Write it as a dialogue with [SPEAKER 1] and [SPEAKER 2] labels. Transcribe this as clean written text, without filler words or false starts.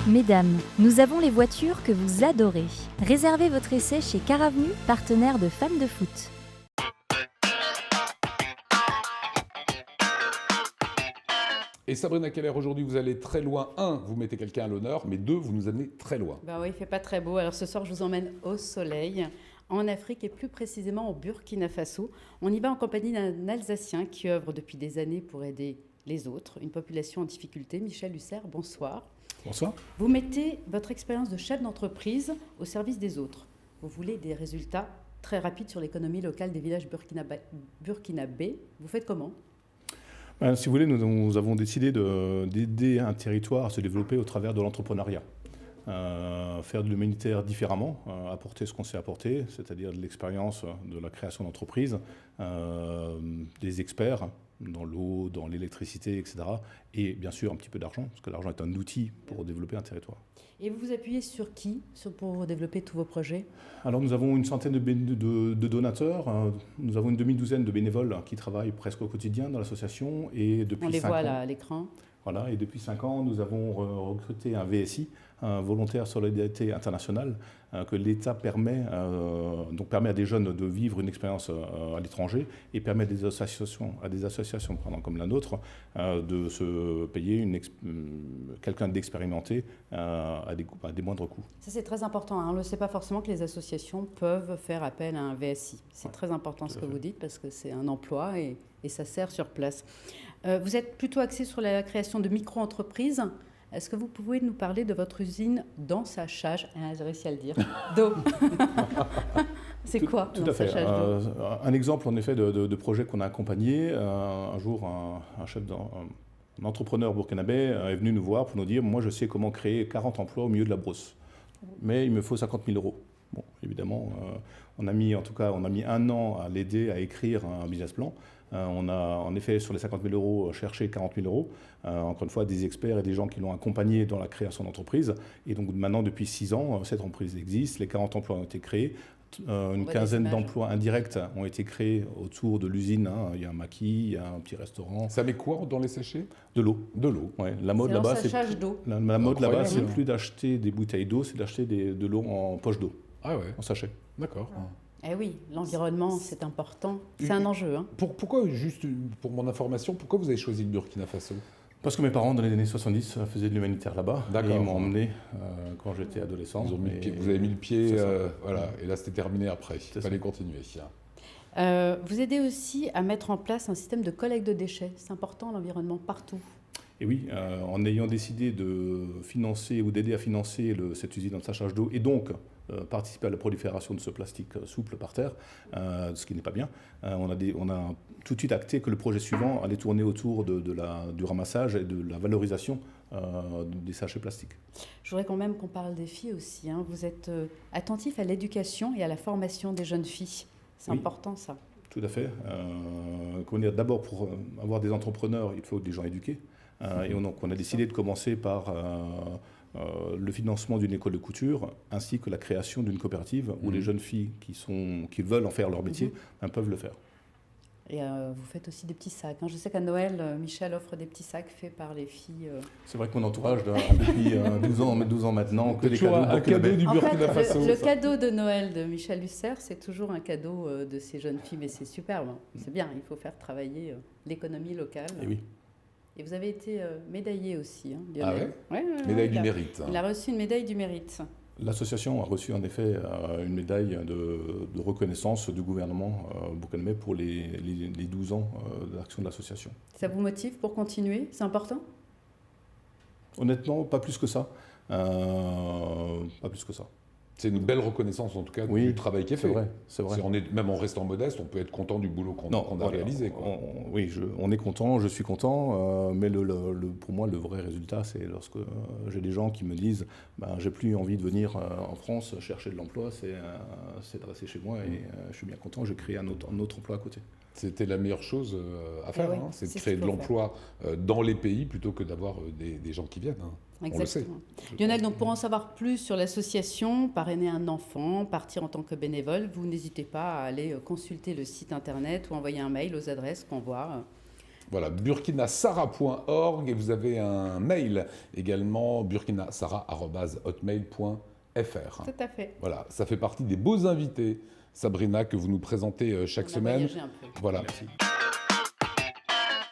[SPEAKER 1] Mesdames, nous avons les voitures que vous adorez. Réservez votre essai chez Caravenu, partenaire de Femmes de Foot.
[SPEAKER 2] Et Sabrina Keller, aujourd'hui, vous allez très loin. 1, vous mettez quelqu'un à l'honneur, mais 2, vous nous amenez très loin.
[SPEAKER 3] Ben oui, il ne fait pas très beau. Alors ce soir, je vous emmène au soleil, en Afrique et plus précisément au Burkina Faso. On y va en compagnie d'un Alsacien qui œuvre depuis des années pour aider les autres, une population en difficulté. Michel Husser, bonsoir.
[SPEAKER 2] Bonsoir.
[SPEAKER 3] Vous mettez votre expérience de chef d'entreprise au service des autres. Vous voulez des résultats très rapides sur l'économie locale des villages burkinabés. Vous faites comment ?
[SPEAKER 4] Si vous voulez, nous avons décidé d'aider un territoire à se développer au travers de l'entrepreneuriat. Faire de l'humanitaire différemment, apporter ce qu'on sait apporter, c'est-à-dire de l'expérience de la création d'entreprises, des experts dans l'eau, dans l'électricité, etc. Et bien sûr un petit peu d'argent, parce que l'argent est un outil pour développer un territoire.
[SPEAKER 3] Et vous vous appuyez sur qui pour développer tous vos projets ? Alors
[SPEAKER 4] nous avons une centaine de donateurs, nous avons une demi-douzaine de bénévoles qui travaillent presque au quotidien dans l'association. Et depuis
[SPEAKER 3] on les
[SPEAKER 4] 5
[SPEAKER 3] voit
[SPEAKER 4] ans,
[SPEAKER 3] là à l'écran.
[SPEAKER 4] Voilà, et depuis 5 ans, nous avons recruté un VSI, un volontaire solidarité internationale, que l'État permet à des jeunes de vivre une expérience à l'étranger et permet à des associations comme la nôtre de se payer quelqu'un d'expérimenté à des moindres coûts.
[SPEAKER 3] Ça, c'est très important. On ne le sait pas forcément que les associations peuvent faire appel à un VSI. C'est très important ce que vous dites parce que c'est un emploi et ça sert sur place. Vous êtes plutôt axé sur la création de micro-entreprises. Est-ce que vous pouvez nous parler de votre usine d'ensachage, j'ai réussi à le dire, d'eau. C'est quoi
[SPEAKER 4] Tout à fait. Un exemple en effet de projet qu'on a accompagné. Un jour, un entrepreneur burkinabé est venu nous voir pour nous dire « Moi, je sais comment créer 40 emplois au milieu de la brousse, mais il me faut 50 000 euros ». Bon, évidemment, on a mis 1 an à l'aider à écrire un business plan. On a en effet sur les 50 000 euros cherché 40 000 euros. Encore une fois, des experts et des gens qui l'ont accompagné dans la création d'entreprise. Et donc maintenant, depuis 6 ans, cette entreprise existe. Les 40 emplois ont été créés. Une quinzaine d'emplois indirects ont été créés autour de l'usine. Il y a un maquis, il y a un petit restaurant.
[SPEAKER 2] Ça met quoi dans les sachets ?
[SPEAKER 4] De l'eau.
[SPEAKER 2] De l'eau.
[SPEAKER 4] Ouais. La mode là-bas,
[SPEAKER 3] d'eau.
[SPEAKER 4] La mode là-bas, c'est plus d'acheter des bouteilles d'eau, c'est d'acheter de l'eau en poche d'eau.
[SPEAKER 2] Ah ouais.
[SPEAKER 4] En sachet.
[SPEAKER 2] D'accord.
[SPEAKER 3] Eh oui, l'environnement, c'est important. C'est un enjeu. Hein.
[SPEAKER 2] Pourquoi, juste pour mon information, pourquoi vous avez choisi le Burkina Faso ?
[SPEAKER 4] Parce que mes parents, dans les années 70, faisaient de l'humanitaire là-bas.
[SPEAKER 2] D'accord.
[SPEAKER 4] Et ils m'ont emmené quand j'étais adolescent.
[SPEAKER 2] Vous avez mis le pied, voilà, et là c'était terminé après. Il fallait continuer.
[SPEAKER 3] Vous aidez aussi à mettre en place un système de collecte de déchets. C'est important, l'environnement, partout.
[SPEAKER 4] Et oui, en ayant décidé de financer ou d'aider à financer cette usine d'ensachage d'eau et donc participer à la prolifération de ce plastique souple par terre, ce qui n'est pas bien, on a tout de suite acté que le projet suivant allait tourner autour du ramassage et de la valorisation des sachets plastiques.
[SPEAKER 3] Je voudrais quand même qu'on parle des filles aussi. Hein. Vous êtes attentif à l'éducation et à la formation des jeunes filles. C'est important ça.
[SPEAKER 4] Tout à fait. D'abord, pour avoir des entrepreneurs, il faut des gens éduqués. Et on a décidé de commencer par le financement d'une école de couture ainsi que la création d'une coopérative où les jeunes filles qui veulent en faire leur métier peuvent le faire.
[SPEAKER 3] Et vous faites aussi des petits sacs. Hein. Je sais qu'à Noël, Michel offre des petits sacs faits par les filles.
[SPEAKER 4] C'est vrai que mon entourage, depuis 12 ans maintenant, que des cadeaux.
[SPEAKER 2] Un cadeau du Burkina Faso.
[SPEAKER 3] Le cadeau de Noël de Michel Husser, c'est toujours un cadeau de ces jeunes filles, mais c'est superbe. Hein. C'est bien, il faut faire travailler l'économie locale.
[SPEAKER 4] Et oui.
[SPEAKER 3] Et vous avez été médaillé aussi, hein,
[SPEAKER 2] Lionel. Ah ouais, médaille du mérite.
[SPEAKER 3] Il a reçu une médaille du mérite.
[SPEAKER 4] L'association a reçu en effet une médaille de reconnaissance du gouvernement burkinabé pour les 12 ans d'action de l'association.
[SPEAKER 3] Ça vous motive pour continuer ? C'est important ?
[SPEAKER 4] Honnêtement, pas plus que ça. Pas plus que ça.
[SPEAKER 2] C'est une belle reconnaissance en tout cas du travail qui est fait.
[SPEAKER 4] C'est vrai.
[SPEAKER 2] Même en restant modeste, on peut être content du boulot qu'on a réalisé. Quoi.
[SPEAKER 4] On est content, je suis content, mais pour moi le vrai résultat c'est lorsque j'ai des gens qui me disent j'ai plus envie de venir en France chercher de l'emploi, c'est de rester chez moi et je suis bien content, j'ai créé un autre emploi à côté.
[SPEAKER 2] C'était la meilleure chose à faire, c'est de créer de l'emploi dans les pays plutôt que d'avoir des gens qui viennent.
[SPEAKER 3] Exactement.
[SPEAKER 2] On le sait.
[SPEAKER 3] Lionel, donc pour en savoir plus sur l'association, parrainer un enfant, partir en tant que bénévole, vous n'hésitez pas à aller consulter le site internet ou envoyer un mail aux adresses qu'on voit
[SPEAKER 2] Voilà, burkinasara.org, et vous avez un mail également, burkinasara@hotmail.fr.
[SPEAKER 3] Tout à fait.
[SPEAKER 2] Voilà, ça fait partie des beaux invités, Sabrina, que vous nous présentez chaque semaine.
[SPEAKER 3] On a voyagé un peu.
[SPEAKER 2] Voilà.
[SPEAKER 4] Merci.